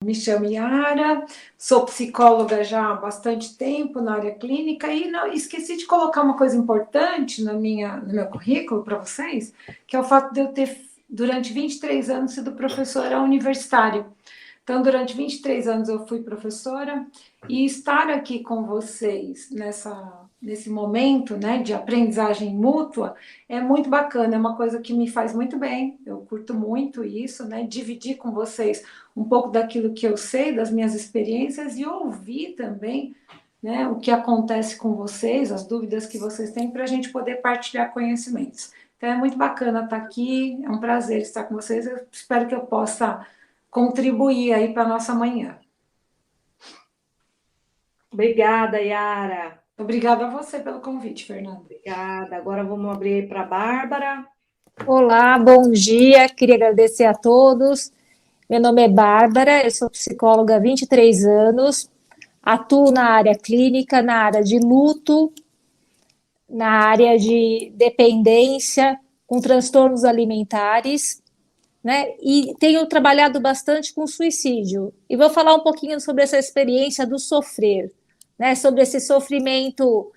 Me chamo Yara, sou psicóloga já há bastante tempo na área clínica e não, esqueci de colocar uma coisa importante no meu currículo para vocês, que é o fato de eu ter, durante 23 anos, sido professora universitária. Então, durante 23 anos eu fui professora e estar aqui com vocês nesse momento, né, de aprendizagem mútua é muito bacana, é uma coisa que me faz muito bem, eu curto muito isso, né, dividir com vocês um pouco daquilo que eu sei, das minhas experiências e ouvir também, né, o que acontece com vocês, as dúvidas que vocês têm, para a gente poder partilhar conhecimentos. Então é muito bacana estar aqui, é um prazer estar com vocês, eu espero que eu possa contribuir aí para a nossa manhã. Obrigada, Yara. Obrigada a você pelo convite, Fernanda. Obrigada. Agora vamos abrir para a Bárbara. Olá, bom dia. Queria agradecer a todos. Meu nome é Bárbara, eu sou psicóloga há 23 anos, atuo na área clínica, na área de luto, na área de dependência, com transtornos alimentares, né? E tenho trabalhado bastante com suicídio. E vou falar um pouquinho sobre essa experiência do sofrer, né? Sobre esse sofrimento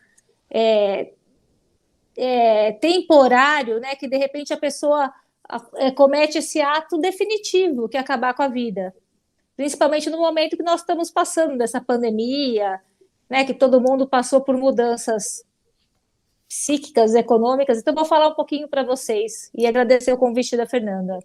temporário, né? Que de repente a pessoa comete esse ato definitivo, que é acabar com a vida. Principalmente no momento que nós estamos passando dessa pandemia, né? Que todo mundo passou por mudanças psíquicas, econômicas. Então, vou falar um pouquinho para vocês e agradecer o convite da Fernanda.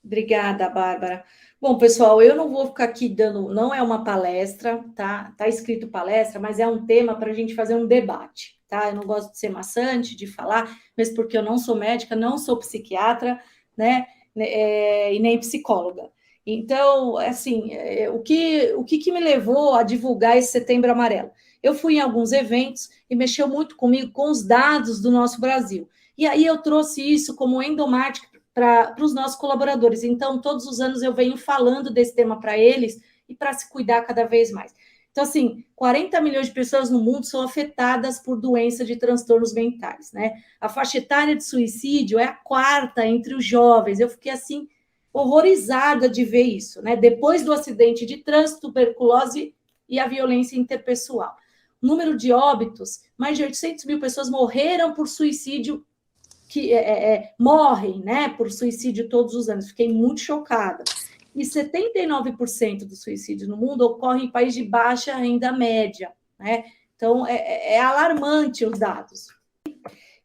Obrigada, Bárbara. Bom, pessoal, eu não vou ficar aqui dando, não é uma palestra, tá? Tá escrito palestra, mas é um tema para a gente fazer um debate, tá? Eu não gosto de ser maçante, de falar, mesmo porque eu não sou médica, não sou psiquiatra, né? E nem psicóloga. Então, assim, o que me levou a divulgar esse Setembro Amarelo? Eu fui em alguns eventos e mexeu muito comigo com os dados do nosso Brasil. E aí eu trouxe isso como endomarketing para os nossos colaboradores. Então, todos os anos eu venho falando desse tema para eles e para se cuidar cada vez mais. Então, assim, 40 milhões de pessoas no mundo são afetadas por doença de transtornos mentais, né? A faixa etária de suicídio é a quarta entre os jovens. Eu fiquei, assim, horrorizada de ver isso, né? Depois do acidente de trânsito, tuberculose e a violência interpessoal. O número de óbitos, mais de 800 mil pessoas morreram por suicídio que morrem, né, por suicídio todos os anos. Fiquei muito chocada. E 79% do suicídio no mundo ocorre em países de baixa renda média, né? Então, é alarmante os dados.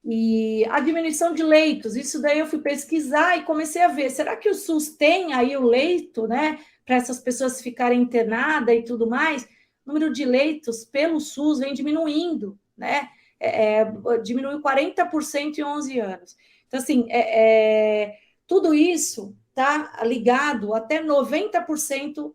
E a diminuição de leitos, isso daí eu fui pesquisar e comecei a ver, será que o SUS tem aí o leito, né, para essas pessoas ficarem internadas e tudo mais? O número de leitos pelo SUS vem diminuindo, né? Diminuiu 40% em 11 anos. Então, assim, tudo isso está ligado até 90%,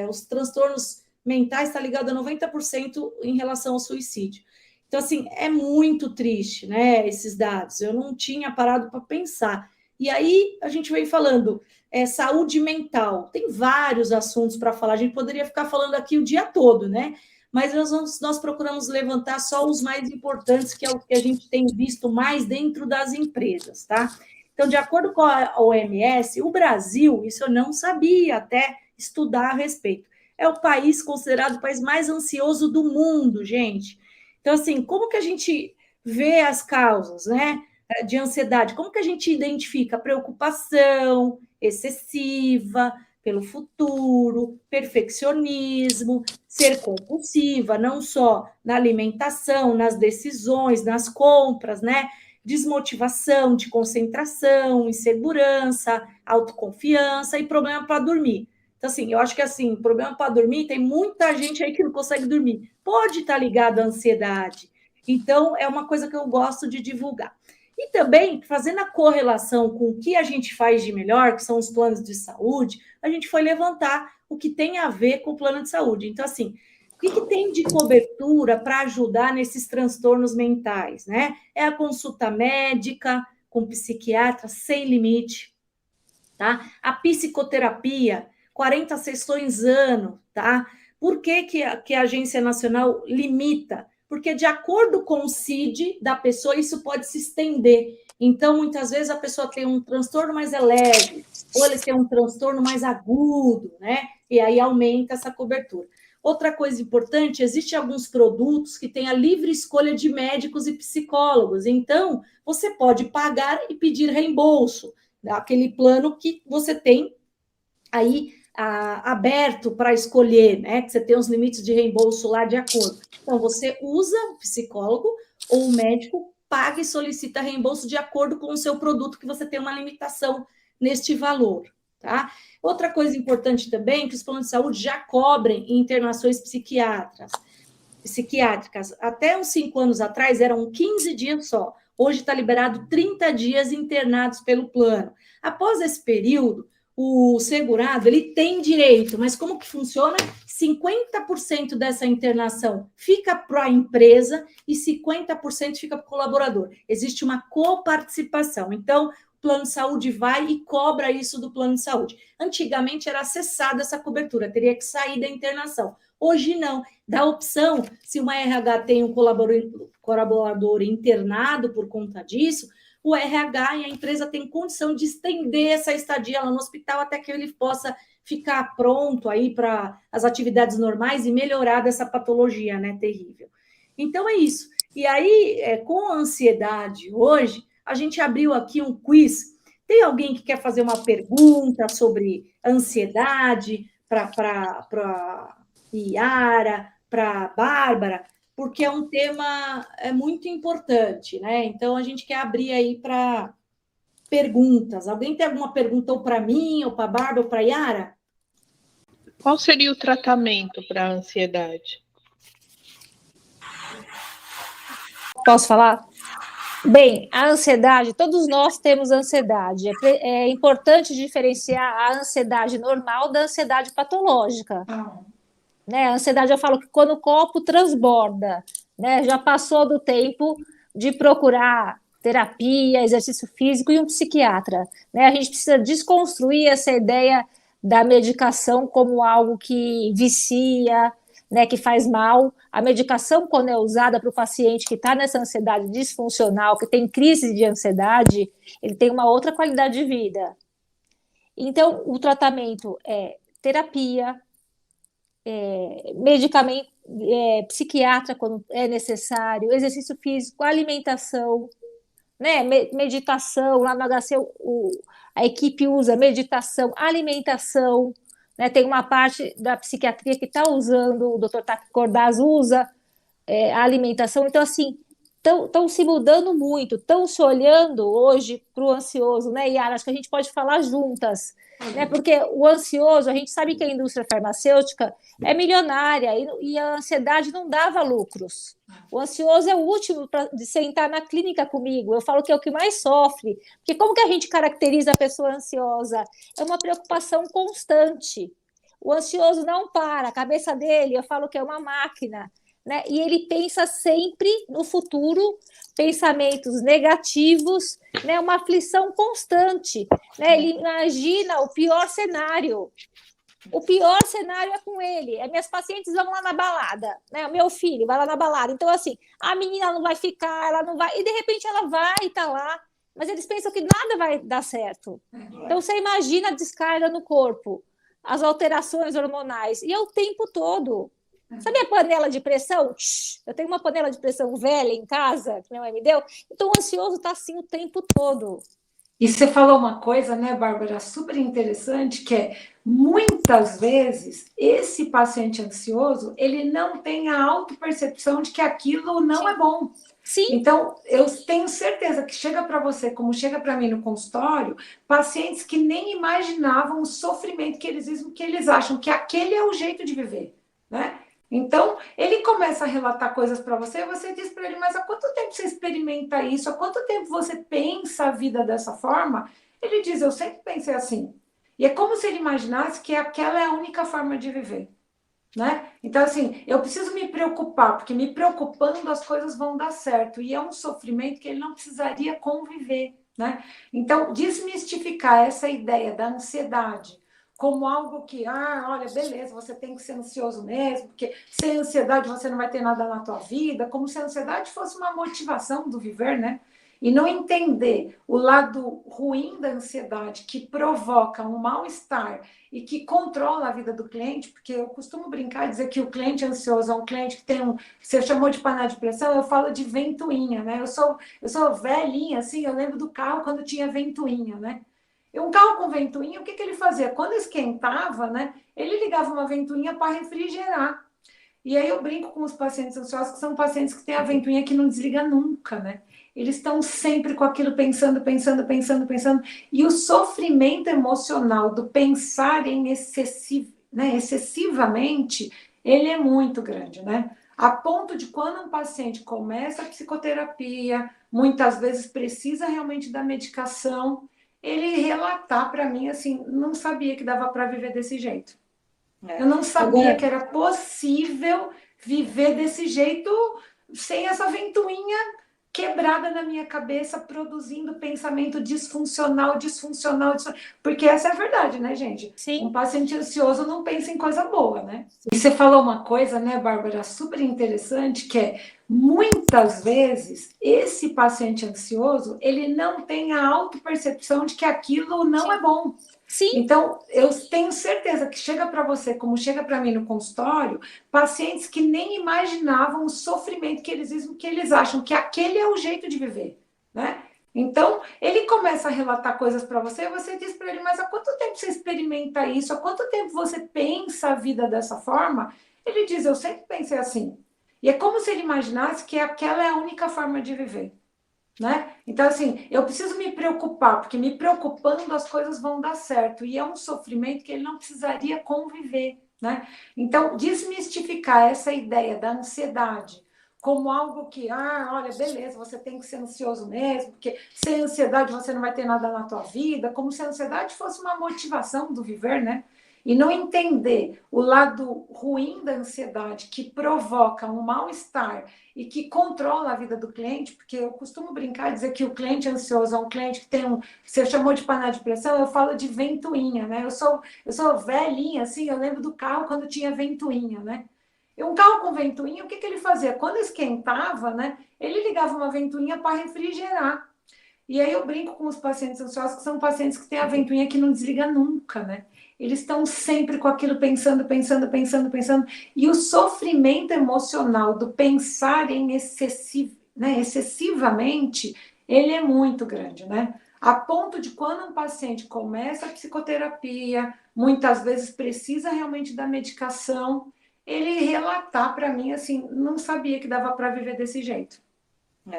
os transtornos mentais está ligado a 90% em relação ao suicídio. Então, assim, é muito triste, né, esses dados. Eu não tinha parado para pensar. E aí a gente vem falando saúde mental. Tem vários assuntos para falar. A gente poderia ficar falando aqui o dia todo, né? Mas nós procuramos levantar só os mais importantes, que é o que a gente tem visto mais dentro das empresas, tá? Então, de acordo com a OMS, o Brasil, isso eu não sabia até estudar a respeito, é o país considerado o país mais ansioso do mundo, gente. Então, assim, como que a gente vê as causas, né, de ansiedade? Como que a gente identifica preocupação excessiva pelo futuro, perfeccionismo, ser compulsiva, não só na alimentação, nas decisões, nas compras, né? Desmotivação de concentração, insegurança, autoconfiança e problema para dormir. Então, assim, eu acho que, assim, problema para dormir, tem muita gente aí que não consegue dormir. Pode estar ligado à ansiedade. Então, é uma coisa que eu gosto de divulgar. E também, fazendo a correlação com o que a gente faz de melhor, que são os planos de saúde, a gente foi levantar o que tem a ver com o plano de saúde. Então, assim, o que tem de cobertura para ajudar nesses transtornos mentais, né? É a consulta médica com psiquiatra sem limite, tá? A psicoterapia, 40 sessões ano, tá? Por que a Agência Nacional limita? Porque de acordo com o CID da pessoa, isso pode se estender. Então, muitas vezes a pessoa tem um transtorno mais leve, ou ele tem um transtorno mais agudo, né? E aí aumenta essa cobertura. Outra coisa importante, existem alguns produtos que têm a livre escolha de médicos e psicólogos. Então, você pode pagar e pedir reembolso daquele plano que você tem aí aberto para escolher, né? Que você tem os limites de reembolso lá de acordo. Então, você usa o psicólogo ou o médico, paga e solicita reembolso de acordo com o seu produto, que você tem uma limitação neste valor, tá? Outra coisa importante também, que os planos de saúde já cobrem internações psiquiátricas. Até uns 5 anos atrás, eram 15 dias só. Hoje está liberado 30 dias internados pelo plano. Após esse período, o segurado ele tem direito, mas como que funciona? 50% dessa internação fica para a empresa e 50% fica para o colaborador. Existe uma coparticipação. Então, o plano de saúde vai e cobra isso do plano de saúde. Antigamente era acessada essa cobertura, teria que sair da internação. Hoje não, dá opção, se uma RH tem um colaborador internado por conta disso, o RH e a empresa têm condição de estender essa estadia lá no hospital até que ele possa ficar pronto aí para as atividades normais e melhorar dessa patologia, né, terrível. Então é isso. E aí, com a ansiedade hoje, a gente abriu aqui um quiz. Tem alguém que quer fazer uma pergunta sobre ansiedade para Iara, para Bárbara? Porque é um tema muito importante, né? Então, a gente quer abrir aí para perguntas. Alguém tem alguma pergunta ou para mim, ou para a Bárbara, ou para a Iara? Qual seria o tratamento para a ansiedade? Posso falar? Bem, a ansiedade, todos nós temos ansiedade. É importante diferenciar a ansiedade normal da ansiedade patológica. Né? A ansiedade, eu falo que quando o copo transborda, né? Já passou do tempo de procurar terapia, exercício físico e um psiquiatra. Né? A gente precisa desconstruir essa ideia da medicação como algo que vicia, né, que faz mal. A medicação, quando é usada para o paciente que está nessa ansiedade disfuncional, que tem crise de ansiedade, ele tem uma outra qualidade de vida. Então, o tratamento é terapia, medicamento, psiquiatra quando é necessário, exercício físico, alimentação, né? Meditação, lá no HC a equipe usa meditação, alimentação, né? Tem uma parte da psiquiatria que está usando, o Dr. Taki Cordaz usa a alimentação, então assim, estão se mudando muito, estão se olhando hoje para o ansioso, né, Yara? Acho que a gente pode falar juntas, né? Porque o ansioso, a gente sabe que a indústria farmacêutica é milionária e a ansiedade não dava lucros. O ansioso é o último de sentar na clínica comigo. Eu falo que é o que mais sofre, porque como que a gente caracteriza a pessoa ansiosa? É uma preocupação constante. O ansioso não para, a cabeça dele, eu falo que é uma máquina. Né? E ele pensa sempre no futuro, pensamentos negativos, né? Uma aflição constante. Né? Ele imagina o pior cenário. O pior cenário é com ele. Minhas pacientes vão lá na balada, né? O meu filho vai lá na balada. Então, assim, a menina não vai ficar, ela não vai. E de repente ela vai e está lá. Mas eles pensam que nada vai dar certo. Então, você imagina a descarga no corpo, as alterações hormonais. E é o tempo todo. Sabe a panela de pressão? Eu tenho uma panela de pressão velha em casa, que minha mãe me deu. Então, o ansioso está assim o tempo todo. E você falou uma coisa, né, Bárbara, super interessante, que é, muitas vezes, esse paciente ansioso, ele não tem a autopercepção de que aquilo não é bom. Sim. Então, eu tenho certeza que chega para você, como chega para mim no consultório, pacientes que nem imaginavam o sofrimento que eles acham que aquele é o jeito de viver, né? Então, ele começa a relatar coisas para você e você diz para ele, mas há quanto tempo você experimenta isso? Há quanto tempo você pensa a vida dessa forma? Ele diz, eu sempre pensei assim. E é como se ele imaginasse que aquela é a única forma de viver. Né? Então, assim, eu preciso me preocupar, porque me preocupando as coisas vão dar certo. E é um sofrimento que ele não precisaria conviver. Né? Então, desmistificar essa ideia da ansiedade como algo que, olha, beleza, você tem que ser ansioso mesmo, porque sem ansiedade você não vai ter nada na tua vida, como se a ansiedade fosse uma motivação do viver, né? E não entender o lado ruim da ansiedade, que provoca um mal-estar e que controla a vida do cliente, porque eu costumo brincar e dizer que o cliente ansioso é um cliente que tem você chamou de panela de pressão, eu falo de ventoinha, né? Eu sou velhinha, assim, eu lembro do carro quando tinha ventoinha, né? E um carro com ventoinha, o que ele fazia? Quando esquentava, né? Ele ligava uma ventoinha para refrigerar. E aí eu brinco com os pacientes ansiosos, que são pacientes que têm a ventoinha que não desliga nunca, né? Eles estão sempre com aquilo pensando, pensando, pensando, pensando. E o sofrimento emocional do pensar em excessivamente, ele é muito grande, né? A ponto de quando um paciente começa a psicoterapia, muitas vezes precisa realmente da medicação, ele relatar para mim assim, não sabia que dava para viver desse jeito. Eu não sabia que era possível viver desse jeito sem essa ventoinha quebrada na minha cabeça, produzindo pensamento disfuncional. Porque essa é a verdade, né, gente? Sim. Um paciente ansioso não pensa em coisa boa, né? E você falou uma coisa, né, Bárbara, super interessante, que é, muitas vezes, esse paciente ansioso, ele não tem a autopercepção de que aquilo não é bom. Sim. Então, eu tenho certeza que chega para você, como chega para mim no consultório, pacientes que nem imaginavam o sofrimento que eles acham que aquele é o jeito de viver, né? Então, ele começa a relatar coisas para você e você diz para ele, mas há quanto tempo você experimenta isso? Há quanto tempo você pensa a vida dessa forma? Ele diz, eu sempre pensei assim. E é como se ele imaginasse que aquela é a única forma de viver. Né? Então, assim, eu preciso me preocupar, porque me preocupando as coisas vão dar certo. E é um sofrimento que ele não precisaria conviver. Né? Então, desmistificar essa ideia da ansiedade como algo que, olha, beleza, você tem que ser ansioso mesmo, porque sem ansiedade você não vai ter nada na tua vida, como se a ansiedade fosse uma motivação do viver, né? E não entender o lado ruim da ansiedade, que provoca um mal-estar e que controla a vida do cliente, porque eu costumo brincar e dizer que o cliente ansioso é um cliente que tem você chamou de panela de pressão, eu falo de ventoinha, né? Eu sou velhinha, assim, eu lembro do carro quando tinha ventoinha, né? E um carro com ventoinha, o que ele fazia? Quando esquentava, né? Ele ligava uma ventoinha para refrigerar. E aí eu brinco com os pacientes ansiosos, que são pacientes que têm a ventoinha que não desliga nunca, né? Eles estão sempre com aquilo pensando, pensando, pensando, pensando. E o sofrimento emocional do pensar em excessivamente, ele é muito grande, né? A ponto de quando um paciente começa a psicoterapia, muitas vezes precisa realmente da medicação, ele relatar para mim assim, não sabia que dava para viver desse jeito.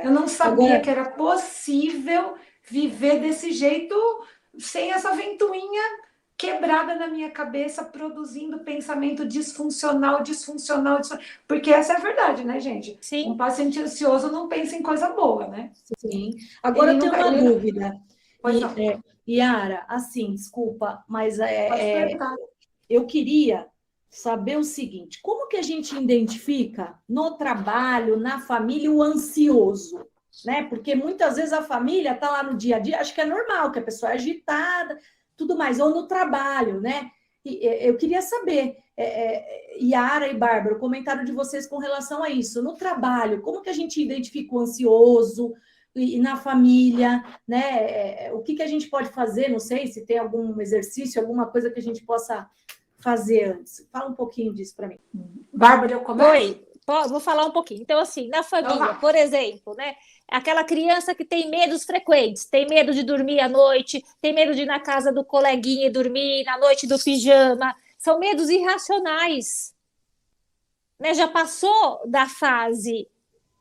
Eu não sabia que era possível viver desse jeito sem essa ventoinha quebrada na minha cabeça, produzindo pensamento disfuncional. Porque essa é a verdade, né, gente? Sim. Um paciente ansioso não pensa em coisa boa, né? Sim. Agora eu tenho uma dúvida. Pois não. Yara, assim, desculpa, mas Pode eu queria saber o seguinte: como que a gente identifica no trabalho, na família, o ansioso? Né? Porque muitas vezes a família está lá no dia a dia, acho que é normal, que a pessoa é agitada, tudo mais, ou no trabalho, né? E eu queria saber, Yara e Bárbara, o comentário de vocês com relação a isso. No trabalho, como que a gente identifica o ansioso? E na família, né? O que a gente pode fazer? Não sei se tem algum exercício, alguma coisa que a gente possa fazer antes. Fala um pouquinho disso para mim. Bárbara, eu começo? Oi, vou falar um pouquinho. Então, assim, na família, por exemplo, né? Aquela criança que tem medos frequentes, tem medo de dormir à noite, tem medo de ir na casa do coleguinha e dormir, na noite do pijama. São medos irracionais. Né? Já passou da fase.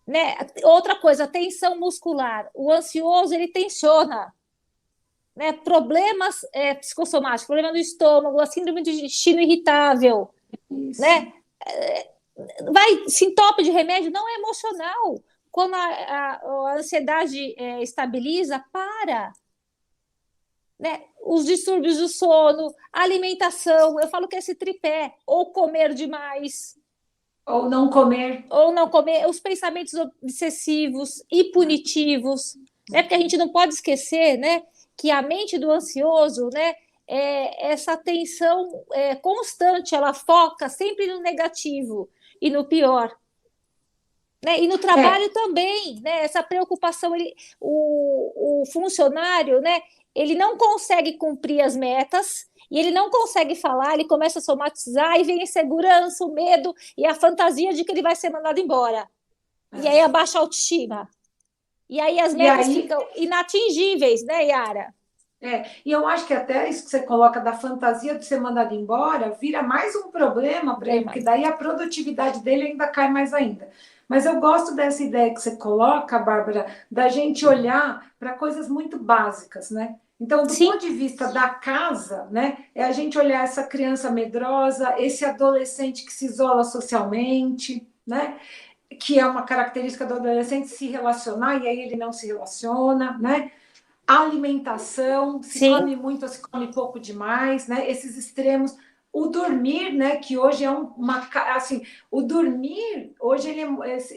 Né? Outra coisa, tensão muscular. O ansioso, ele tensiona. Né? Problemas psicossomáticos, problema no estômago, a síndrome de intestino irritável. Né? Sintoma de remédio não é emocional. Quando a ansiedade estabiliza, para. Né? Os distúrbios do sono, a alimentação, eu falo que é esse tripé, ou comer demais, ou não comer, os pensamentos obsessivos e punitivos, né? Porque a gente não pode esquecer, né, que a mente do ansioso, né, essa atenção constante, ela foca sempre no negativo e no pior. Né? E no trabalho também, né? Essa preocupação, o funcionário, né? Ele não consegue cumprir as metas e ele não consegue falar, ele começa a somatizar e vem a insegurança, o medo e a fantasia de que ele vai ser mandado embora. E aí abaixa a autoestima. E aí as metas ficam inatingíveis, né, Yara? E eu acho que até isso que você coloca da fantasia de ser mandado embora vira mais um problema para ele, porque daí a produtividade dele ainda cai mais ainda. Mas eu gosto dessa ideia que você coloca, Bárbara, da gente olhar para coisas muito básicas, né? Então, do ponto de vista da casa, né, é a gente olhar essa criança medrosa, esse adolescente que se isola socialmente, né? Que é uma característica do adolescente se relacionar e aí ele não se relaciona, né? Alimentação, se come muito ou se come pouco demais, né? Esses extremos. O dormir, né? Que hoje é assim, o dormir hoje ele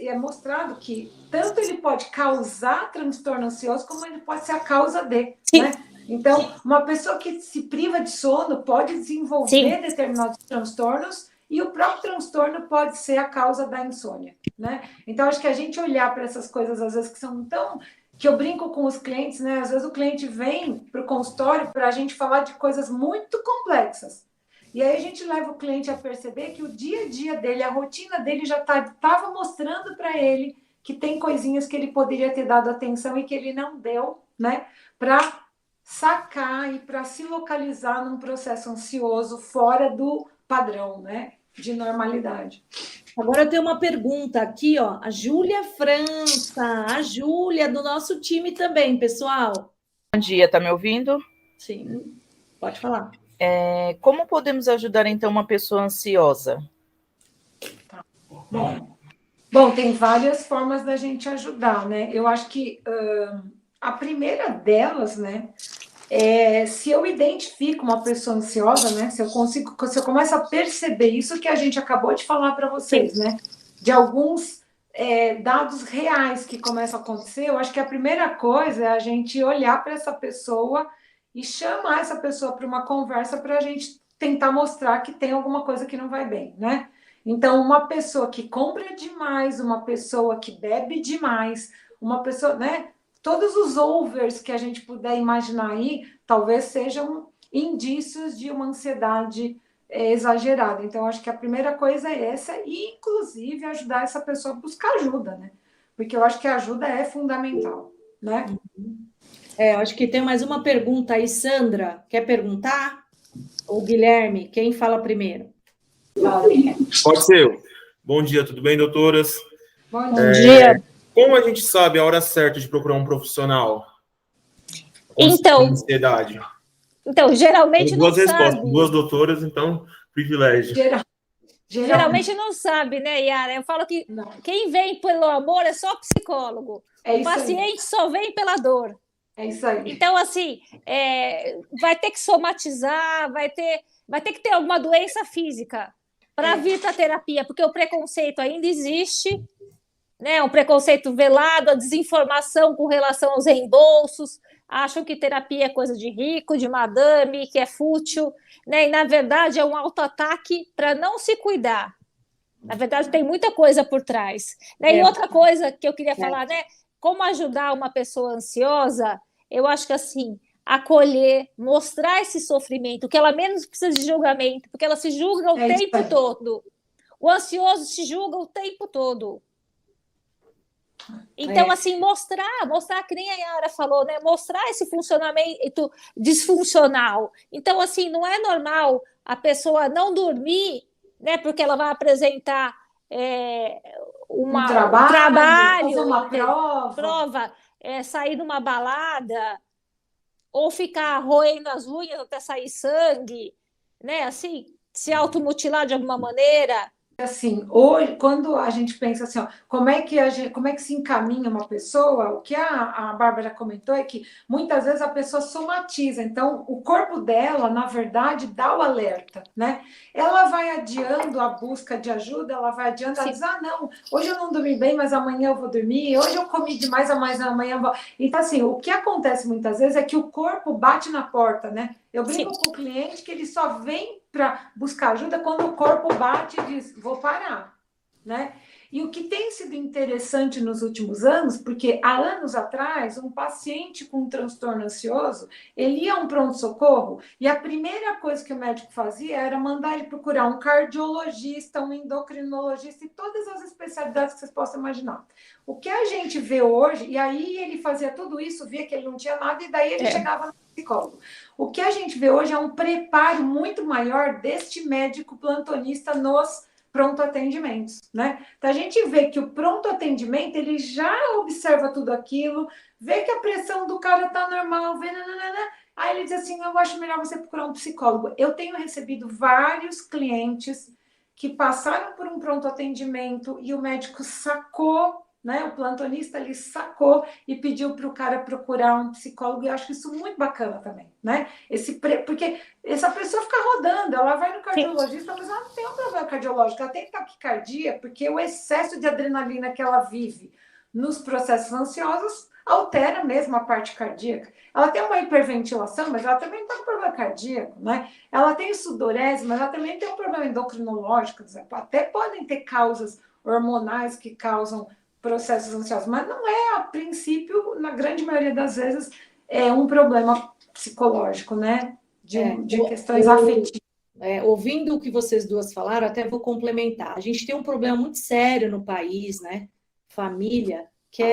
é mostrado que tanto ele pode causar transtorno ansioso como ele pode ser a causa de, né? Então, uma pessoa que se priva de sono pode desenvolver determinados transtornos e o próprio transtorno pode ser a causa da insônia, né? Então, acho que a gente olhar para essas coisas às vezes que são tão que eu brinco com os clientes, né? Às vezes o cliente vem para o consultório para a gente falar de coisas muito complexas. E aí a gente leva o cliente a perceber que o dia a dia dele, a rotina dele já estava mostrando para ele que tem coisinhas que ele poderia ter dado atenção e que ele não deu, né? Para sacar e para se localizar num processo ansioso fora do padrão, né? De normalidade. Agora eu tenho uma pergunta aqui, ó. A Júlia França, a Júlia do nosso time também, pessoal. Bom dia, tá me ouvindo? Sim, pode falar. Como podemos ajudar, então, uma pessoa ansiosa? Tá. Bom, tem várias formas da gente ajudar, né? Eu acho que a primeira delas, né, se eu identifico uma pessoa ansiosa, né? Se eu começo a perceber isso que a gente acabou de falar para vocês, né? De alguns dados reais que começam a acontecer, eu acho que a primeira coisa é a gente olhar para essa pessoa e chamar essa pessoa para uma conversa para a gente tentar mostrar que tem alguma coisa que não vai bem, né? Então, uma pessoa que compra demais, uma pessoa que bebe demais, uma pessoa, né? Todos os overs que a gente puder imaginar aí, talvez sejam indícios de uma ansiedade exagerada. Então, acho que a primeira coisa é essa, e inclusive ajudar essa pessoa a buscar ajuda, né? Porque eu acho que a ajuda é fundamental, né? Eu acho que tem mais uma pergunta aí, Sandra. Quer perguntar? Ou Guilherme, quem fala primeiro? Pode ser eu. Bom dia, tudo bem, doutoras? Bom dia. Como a gente sabe a hora certa de procurar um profissional? Então, ansiedade. Geralmente não duas respostas, sabe. duas doutoras, então, privilégio. Geralmente não sabe, né, Yara? Eu falo que quem vem pelo amor é só psicólogo. O paciente só vem pela dor. É isso aí. Então, assim, vai ter que somatizar, vai ter que ter alguma doença física para vir para a terapia, porque o preconceito ainda existe, né? Um preconceito velado, a desinformação com relação aos reembolsos, acham que terapia é coisa de rico, de madame, que é fútil, né? E, na verdade, é um autoataque para não se cuidar. Na verdade, tem muita coisa por trás. Né? E outra coisa que eu queria falar, né? Como ajudar uma pessoa ansiosa, eu acho que, assim, acolher, mostrar esse sofrimento, que ela menos precisa de julgamento, porque ela se julga o tempo todo. O ansioso se julga o tempo todo. Então, assim, mostrar que nem a Yara falou, né? Mostrar esse funcionamento disfuncional. Então, assim, não é normal a pessoa não dormir, né? Porque ela vai apresentar um trabalho, fazer uma prova, sair numa balada, ou ficar roendo as unhas até sair sangue, né? Assim, se automutilar de alguma maneira. assim, hoje, quando a gente pensa assim, ó, como é que se encaminha uma pessoa, o que a Bárbara comentou é que muitas vezes a pessoa somatiza, então o corpo dela, na verdade, dá o alerta, né? Ela vai adiando a busca de ajuda, ela vai adiando, ela diz, não, hoje eu não dormi bem, mas amanhã eu vou dormir, hoje eu comi demais, mas amanhã eu vou... Então, assim, o que acontece muitas vezes é que o corpo bate na porta, né? Eu brinco com o cliente que ele só vem para buscar ajuda quando o corpo bate e diz, vou parar, né? E o que tem sido interessante nos últimos anos, porque há anos atrás, um paciente com um transtorno ansioso, ele ia a um pronto-socorro e a primeira coisa que o médico fazia era mandar ele procurar um cardiologista, um endocrinologista e todas as especialidades que vocês possam imaginar. O que a gente vê hoje, e aí ele fazia tudo isso, via que ele não tinha nada, e daí ele chegava no psicólogo. O que a gente vê hoje é um preparo muito maior deste médico plantonista nos pronto atendimentos, né? Então a gente vê que o pronto atendimento ele já observa tudo aquilo, vê que a pressão do cara tá normal, vê, nananana, aí ele diz assim, eu acho melhor você procurar um psicólogo. Eu tenho recebido vários clientes que passaram por um pronto atendimento e o médico sacou, né? O plantonista ele sacou e pediu para o cara procurar um psicólogo, e eu acho isso muito bacana também, né? Porque essa pessoa fica rodando, ela vai no cardiologista, mas ela não tem um problema cardiológico, ela tem taquicardia, porque o excesso de adrenalina que ela vive nos processos ansiosos altera mesmo a parte cardíaca. Ela tem uma hiperventilação, mas ela também está com problema cardíaco, né? Ela tem sudorese, mas ela também tem um problema endocrinológico, até podem ter causas hormonais que causam processos ansiosos, mas não é, a princípio, na grande maioria das vezes, é um problema psicológico, né? De questões afetivas. Ouvindo o que vocês duas falaram, até vou complementar. A gente tem um problema muito sério no país, né? Família, que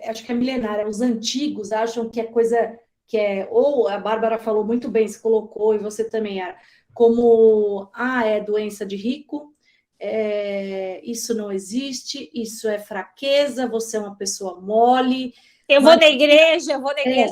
acho que é milenária. Os antigos acham que é coisa que é, ou a Bárbara falou muito bem, se colocou, e você também era, como, é doença de rico, isso não existe, isso é fraqueza, você é uma pessoa mole. Eu vou na igreja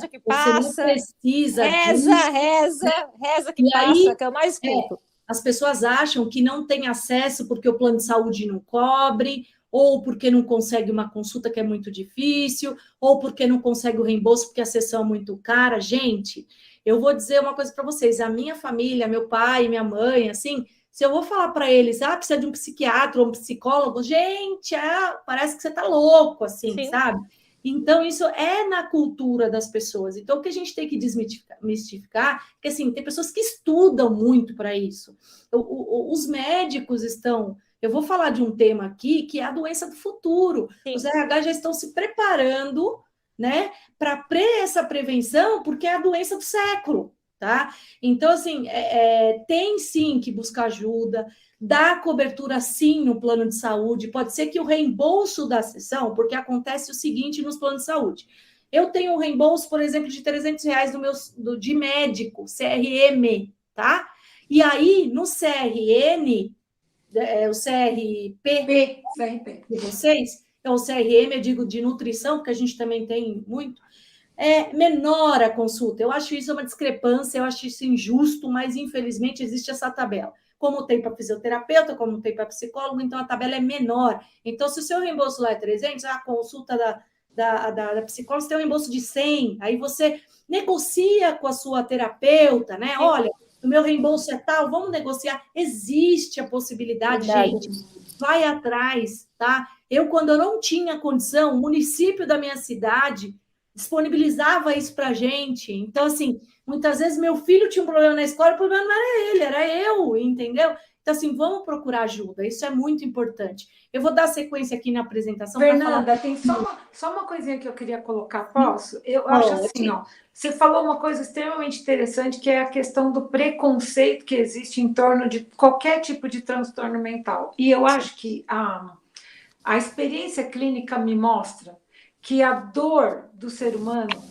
que passa. Você não precisa reza que passa, aí, que eu mais escuto. As pessoas acham que não tem acesso porque o plano de saúde não cobre, ou porque não consegue uma consulta que é muito difícil, ou porque não consegue o reembolso porque a sessão é muito cara. Gente, eu vou dizer uma coisa para vocês, a minha família, meu pai, minha mãe, assim, se eu vou falar para eles, precisa de um psiquiatra ou um psicólogo, gente, parece que você está louco, assim, sim, sabe? Então, isso é na cultura das pessoas. Então, o que a gente tem que desmistificar é que, assim, tem pessoas que estudam muito para isso. Os médicos estão... Eu vou falar de um tema aqui, que é a doença do futuro. Sim. Os RH já estão se preparando, né, para essa prevenção, porque é a doença do século, tá? Então, assim, tem sim que buscar ajuda, dá cobertura sim no plano de saúde, pode ser que o reembolso da sessão, porque acontece o seguinte nos planos de saúde. Eu tenho um reembolso, por exemplo, de R$300 de médico, CRM, tá? E aí, no CRN, o CRP de vocês, então o CRM, eu digo de nutrição, porque a gente também tem muito, menor a consulta. Eu acho isso uma discrepância, eu acho isso injusto, mas infelizmente existe essa tabela. Como tem para fisioterapeuta, como tem para psicólogo, então a tabela é menor. Então, se o seu reembolso lá é 300, a consulta da psicóloga, você tem um reembolso de 100, aí você negocia com a sua terapeuta, né? Olha, o meu reembolso é tal, vamos negociar. Existe a possibilidade, gente. Vai atrás, tá? Quando eu não tinha condição, o município da minha cidade disponibilizava isso para a gente. Então, assim, muitas vezes meu filho tinha um problema na escola, o problema não era ele, era eu, entendeu? Então, assim, vamos procurar ajuda, isso é muito importante. Eu vou dar sequência aqui na apresentação. Fernanda, tem só uma coisinha que eu queria colocar, posso? Eu acho assim, você falou uma coisa extremamente interessante, que é a questão do preconceito que existe em torno de qualquer tipo de transtorno mental. E eu acho que a experiência clínica me mostra que a dor do ser humano,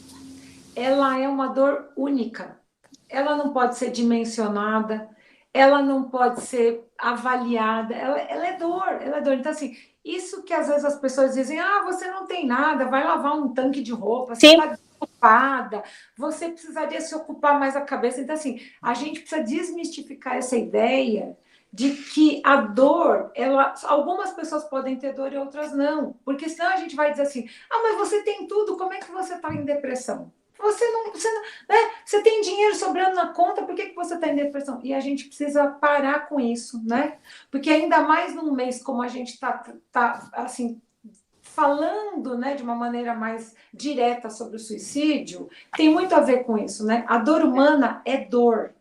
ela é uma dor única. Ela não pode ser dimensionada, ela não pode ser avaliada, ela é dor. Então, assim, isso que às vezes as pessoas dizem, você não tem nada, vai lavar um tanque de roupa, você está desocupada, você precisaria se ocupar mais a cabeça. Então, assim, a gente precisa desmistificar essa ideia de que a dor, algumas pessoas podem ter dor e outras não, porque senão a gente vai dizer assim, mas você tem tudo, como é que você está em depressão? Você não, né? Você tem dinheiro sobrando na conta, por que você está em depressão? E a gente precisa parar com isso, né? Porque ainda mais num mês como a gente está assim, falando, né, de uma maneira mais direta sobre o suicídio, tem muito a ver com isso, né? A dor humana é dor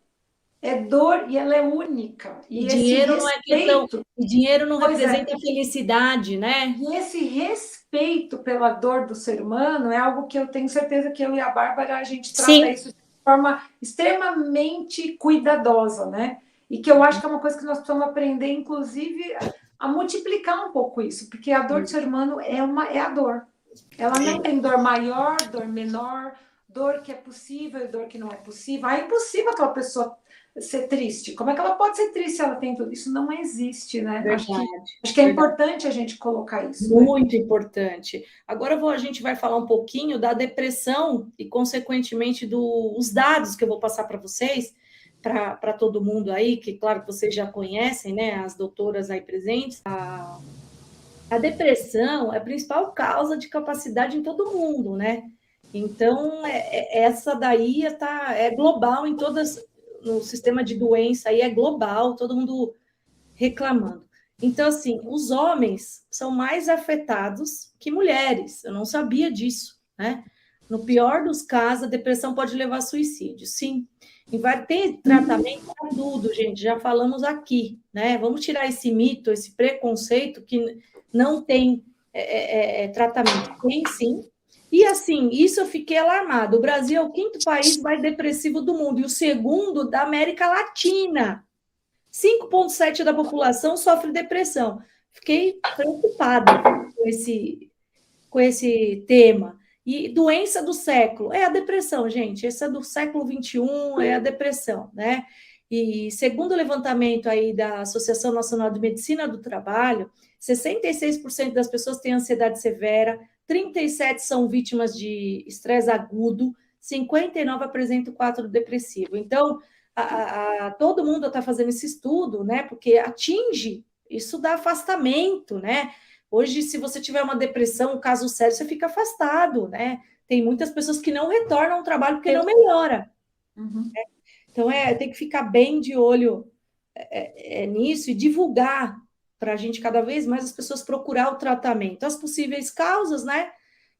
e ela é única. E dinheiro não é questão, e dinheiro não representa felicidade, né? E esse respeito pela dor do ser humano é algo que eu tenho certeza que eu e a Bárbara, a gente trata isso de forma extremamente cuidadosa, né? E que eu acho que é uma coisa que nós precisamos aprender, inclusive, a multiplicar um pouco isso, porque a dor do ser humano é a dor. Ela não tem dor maior, dor menor, dor que é possível e dor que não é possível. É impossível aquela pessoa ser triste. Como é que ela pode ser triste se ela tem tudo? Isso não existe, né? Acho que é importante a gente colocar isso. Muito importante. Agora a gente vai falar um pouquinho da depressão e, consequentemente, dos dados que eu vou passar para vocês, para todo mundo aí, que claro que vocês já conhecem, né? As doutoras aí presentes. A depressão é a principal causa de capacidade em todo mundo, né? Então, essa daí é global em todas, no sistema de doença aí é global, todo mundo reclamando. Então, assim, os homens são mais afetados que mulheres. Eu não sabia disso, né? No pior dos casos, a depressão pode levar a suicídio, sim. E vai ter tratamento para tudo, gente, já falamos aqui, né? Vamos tirar esse mito, esse preconceito que não tem tratamento. Tem, sim. E, assim, isso eu fiquei alarmada. O Brasil é o 5º país mais depressivo do mundo e o 2º da América Latina. 5,7% da população sofre depressão. Fiquei preocupada com esse tema. E doença do século é a depressão, gente. Essa do século XXI é a depressão, né? E segundo o levantamento aí da Associação Nacional de Medicina do Trabalho, 66% das pessoas têm ansiedade severa, 37% são vítimas de estresse agudo, 59% apresentam quadro depressivo. Então, todo mundo está fazendo esse estudo, né? Porque atinge, isso dá afastamento, né? Hoje, se você tiver uma depressão, um caso sério, você fica afastado, né? Tem muitas pessoas que não retornam ao trabalho porque não melhora. Uhum. Então, tem que ficar bem de olho nisso e divulgar para a gente cada vez mais as pessoas procurar o tratamento. As possíveis causas, né?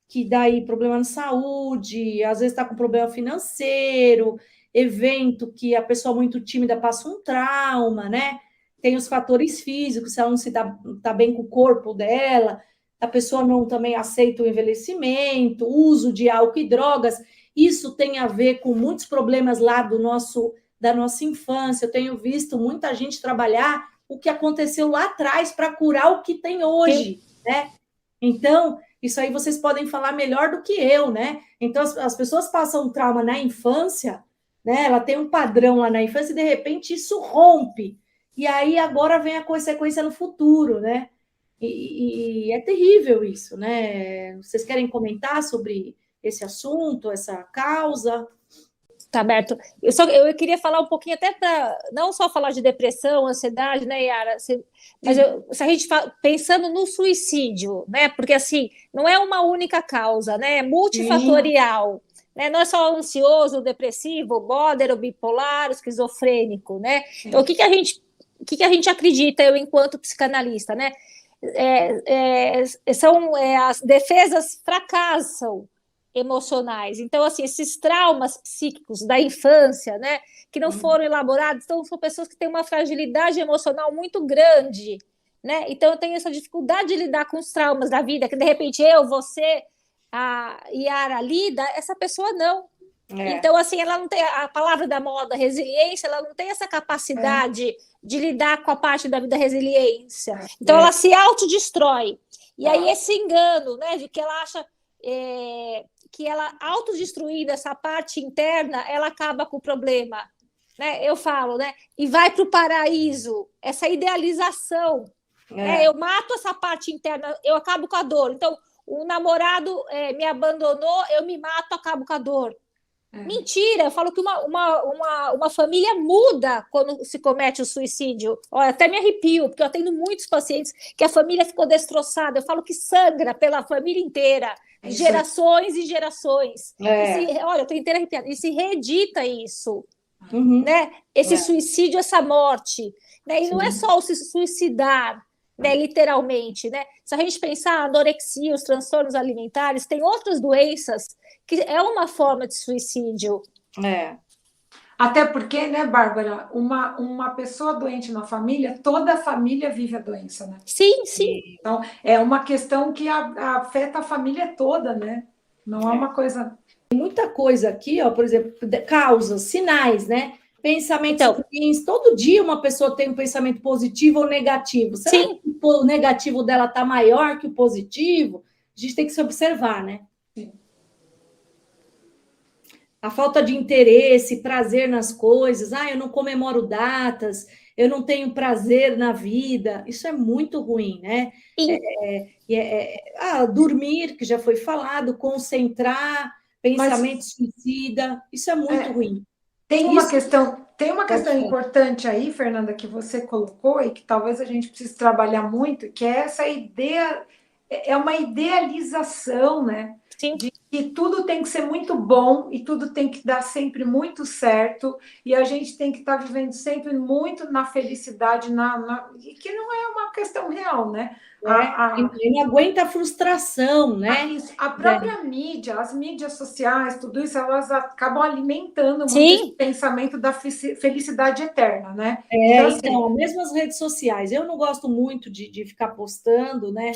Que daí problema de saúde, às vezes está com problema financeiro, evento que a pessoa muito tímida passa um trauma, né? Tem os fatores físicos, se ela não se tá bem com o corpo dela, a pessoa não também aceita o envelhecimento, uso de álcool e drogas, isso tem a ver com muitos problemas lá da nossa infância. Eu tenho visto muita gente trabalhar o que aconteceu lá atrás para curar o que tem hoje, né? Então, isso aí vocês podem falar melhor do que eu, né? Então, as pessoas passam um trauma na infância, né? Ela tem um padrão lá na infância e, de repente, isso rompe. E aí, agora vem a consequência no futuro, né? E é terrível isso, né? Vocês querem comentar sobre esse assunto, essa causa? Tá aberto. Eu queria falar um pouquinho, até para não só falar de depressão, ansiedade, né, Yara? Mas se a gente pensando no suicídio, né? Porque assim, não é uma única causa, né? É multifatorial. Né? Não é só ansioso, depressivo, border, bipolar, esquizofrênico, né? Então, o que a gente acredita, eu, enquanto psicanalista, né? As defesas fracassam emocionais. Então, assim, esses traumas psíquicos da infância, né, que não foram elaborados, então são pessoas que têm uma fragilidade emocional muito grande, né? Então, eu tenho essa dificuldade de lidar com os traumas da vida, que de repente você, a Yara lida, essa pessoa não. Então, assim, ela não tem a palavra da moda, resiliência, ela não tem essa capacidade de lidar com a parte da vida resiliência. Então, ela se autodestrói. E aí, esse engano, né, de que ela acha que ela, autodestruindo essa parte interna, ela acaba com o problema. Né? Eu falo, né? E vai para o paraíso, essa idealização. Né? Eu mato essa parte interna, eu acabo com a dor. Então, o namorado me abandonou, eu me mato, acabo com a dor. Mentira, eu falo que uma família muda quando se comete o suicídio. Olha, até me arrepio, porque eu atendo muitos pacientes que a família ficou destroçada. Eu falo que sangra pela família inteira, É isso aí. gerações e gerações. É. Olha, eu estou inteira arrepiada. E se reedita isso, Uhum. né? Esse É. suicídio, essa morte. Né? E não é Sim. só o se suicidar, né, literalmente, né? Se a gente pensar a anorexia, os transtornos alimentares, tem outras doenças que é uma forma de suicídio. É. Até porque, né, Bárbara, uma pessoa doente na família, toda a família vive a doença, né? Sim, sim. Então, é uma questão que afeta a família toda, né? Não é uma coisa... Muita coisa aqui, ó, por exemplo, causas, sinais, né? Pensamentos Então, ruins. Todo dia uma pessoa tem um pensamento positivo ou negativo. Será sim, que o negativo dela está maior que o positivo? A gente tem que se observar, né? Sim. A falta de interesse, prazer nas coisas. Eu não comemoro datas, eu não tenho prazer na vida. Isso é muito ruim, né? Dormir, que já foi falado, concentrar, pensamento suicida. Isso é muito ruim. Tem uma Isso- questão importante aí, Fernanda, que você colocou e que talvez a gente precise trabalhar muito, que é essa ideia, é uma idealização, né? sim. De que tudo tem que ser muito bom e tudo tem que dar sempre muito certo e a gente tem que estar vivendo sempre muito na felicidade, e que não é uma questão real, né? E não aguenta a frustração, né? A própria mídia, as mídias sociais, tudo isso, elas acabam alimentando muito Sim. esse pensamento da felicidade eterna, né? Então, mesmo as redes sociais, eu não gosto muito de ficar postando, né?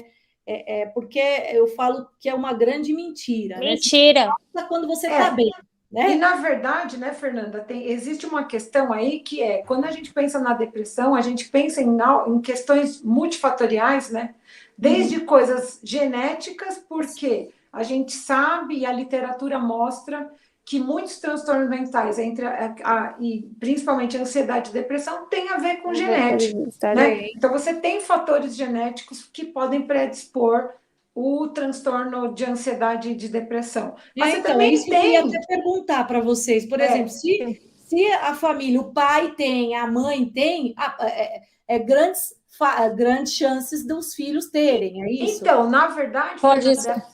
Porque eu falo que é uma grande mentira, Mentira. né? Quando você está bem, né? E, na verdade, né, Fernanda, existe uma questão aí que é, quando a gente pensa na depressão, a gente pensa em questões multifatoriais, né? Desde coisas genéticas, porque a gente sabe e a literatura mostra que muitos transtornos mentais, e principalmente a ansiedade e depressão, tem a ver com genética, né? Então, você tem fatores genéticos que podem predispor o transtorno de ansiedade e de depressão. Mas você também isso eu queria até perguntar para vocês. Por exemplo, se a família, o pai tem, a mãe tem, grandes chances dos filhos terem, é isso? Então, na verdade, Pode Fernanda,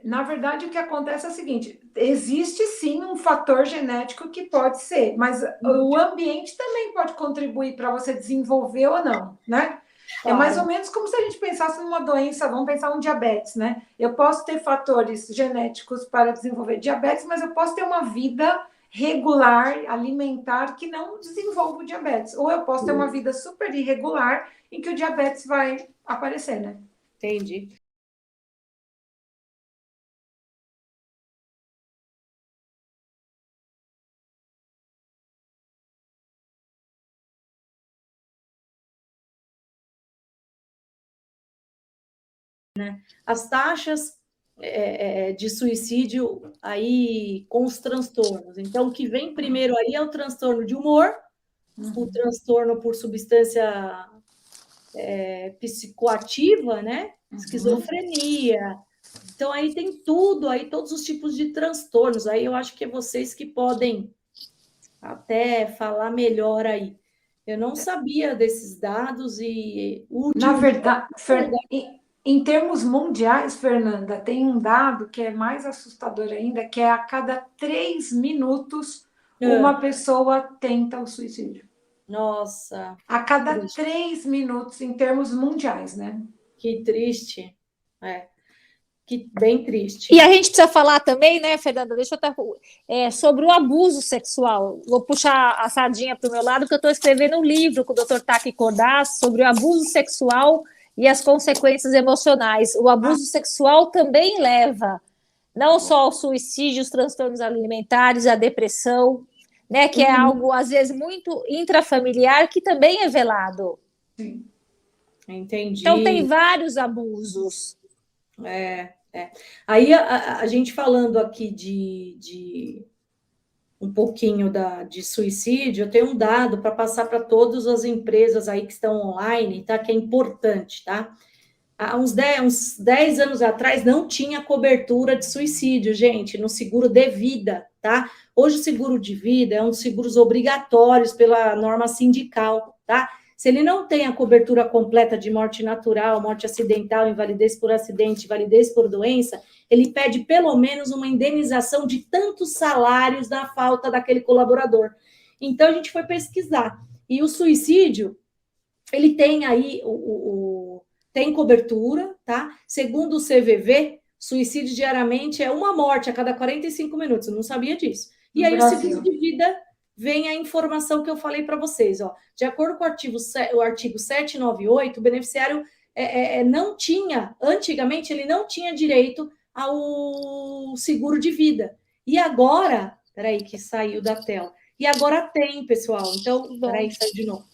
na verdade, o que acontece é o seguinte: existe sim um fator genético que pode ser, mas o ambiente também pode contribuir para você desenvolver ou não, né? É mais ou menos como se a gente pensasse numa doença, vamos pensar um diabetes, né? Eu posso ter fatores genéticos para desenvolver diabetes, mas eu posso ter uma vida regular, alimentar, que não desenvolva o diabetes. Ou eu posso ter uma vida super irregular, em que o diabetes vai aparecer, né? Entendi. As taxas de suicídio aí com os transtornos. Então, o que vem primeiro aí é o transtorno de humor, o transtorno por substância psicoativa, né? Esquizofrenia. Então, aí tem tudo, aí todos os tipos de transtornos. Aí eu acho que é vocês que podem até falar melhor aí. Eu não sabia desses dados e... Na verdade, em termos mundiais, Fernanda, tem um dado que é mais assustador ainda, que é a cada 3 minutos uma pessoa tenta o suicídio. Nossa. A cada 3 minutos, em termos mundiais, né? Que triste. Bem triste. E a gente precisa falar também, né, Fernanda? Deixa eu estar sobre o abuso sexual. Vou puxar a sardinha para o meu lado, porque eu estou escrevendo um livro com o Dr. Taki Cordaz sobre o abuso sexual e as consequências emocionais. O abuso sexual também leva não só ao suicídio, os transtornos alimentares, a depressão, né, que é algo, às vezes, muito intrafamiliar, que também é velado. Sim. Entendi. Então, tem vários abusos. Aí, a gente falando aqui de um pouquinho de suicídio, eu tenho um dado para passar para todas as empresas aí que estão online, tá? Que é importante, tá? há uns 10 anos atrás não tinha cobertura de suicídio, gente, no seguro de vida, tá? Hoje o seguro de vida é um dos seguros obrigatórios pela norma sindical, tá? Se ele não tem a cobertura completa de morte natural, morte acidental, invalidez por acidente, invalidez por doença, ele pede pelo menos uma indenização de tantos salários na falta daquele colaborador. Então, a gente foi pesquisar. E o suicídio, ele tem aí tem cobertura, tá? Segundo o CVV, suicídio diariamente é uma morte a cada 45 minutos. Eu não sabia disso. E No aí Brasil. o seguro de vida vem a informação que eu falei para vocês, ó. De acordo com o artigo 798, o beneficiário não tinha, antigamente ele não tinha direito ao seguro de vida. E agora, peraí que saiu da tela. E agora tem, pessoal. Então, peraí, saiu de novo.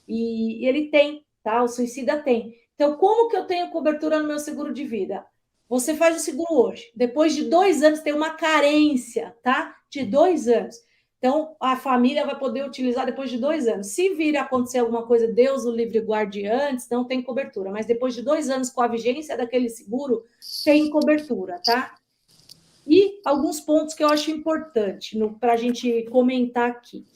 E ele tem, tá? O suicida tem. Então, como que eu tenho cobertura no meu seguro de vida? Você faz o seguro hoje. Depois de 2 anos, tem uma carência, tá? De 2 anos. Então, a família vai poder utilizar depois de 2 anos. Se vir a acontecer alguma coisa, Deus o livre guarde antes, não tem cobertura. Mas depois de 2 anos, com a vigência daquele seguro, tem cobertura, tá? E alguns pontos que eu acho importante para a gente comentar aqui.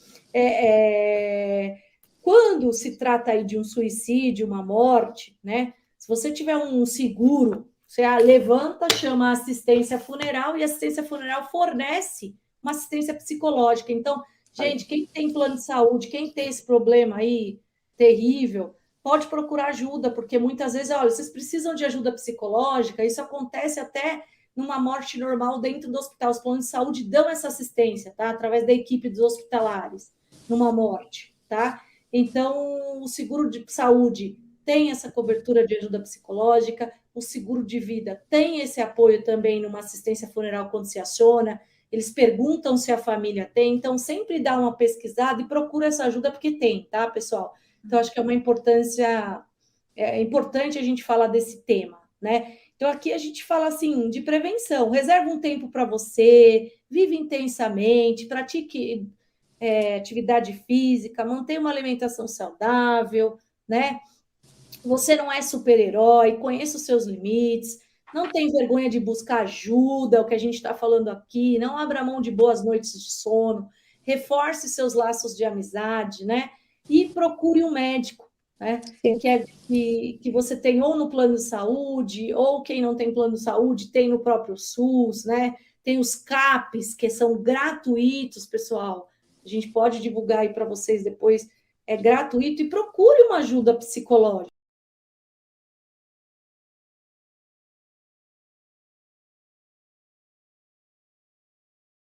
Quando se trata aí de um suicídio, uma morte, né? Se você tiver um seguro, você levanta, chama a assistência funeral e a assistência funeral fornece uma assistência psicológica. Então, gente, quem tem plano de saúde, quem tem esse problema aí terrível, pode procurar ajuda, porque muitas vezes, olha, vocês precisam de ajuda psicológica, isso acontece até numa morte normal dentro do hospital. Os planos de saúde dão essa assistência, tá? Através da equipe dos hospitalares, numa morte, tá? Então, o seguro de saúde tem essa cobertura de ajuda psicológica, o seguro de vida tem esse apoio também numa assistência funeral quando se aciona, eles perguntam se a família tem, então sempre dá uma pesquisada e procura essa ajuda porque tem, tá, pessoal? Então, acho que é uma importância, é importante a gente falar desse tema, né? Então, aqui a gente fala assim de prevenção, reserva um tempo para você, vive intensamente, pratique atividade física, mantenha uma alimentação saudável, né? Você não é super-herói, conheça os seus limites, não tem vergonha de buscar ajuda, o que a gente está falando aqui, não abra mão de boas noites de sono, reforce seus laços de amizade, né? E procure um médico, né? Que você tem ou no plano de saúde, ou quem não tem plano de saúde, tem no próprio SUS, né? Tem os CAPs, que são gratuitos, pessoal. A gente pode divulgar aí para vocês depois, é gratuito, e procure uma ajuda psicológica.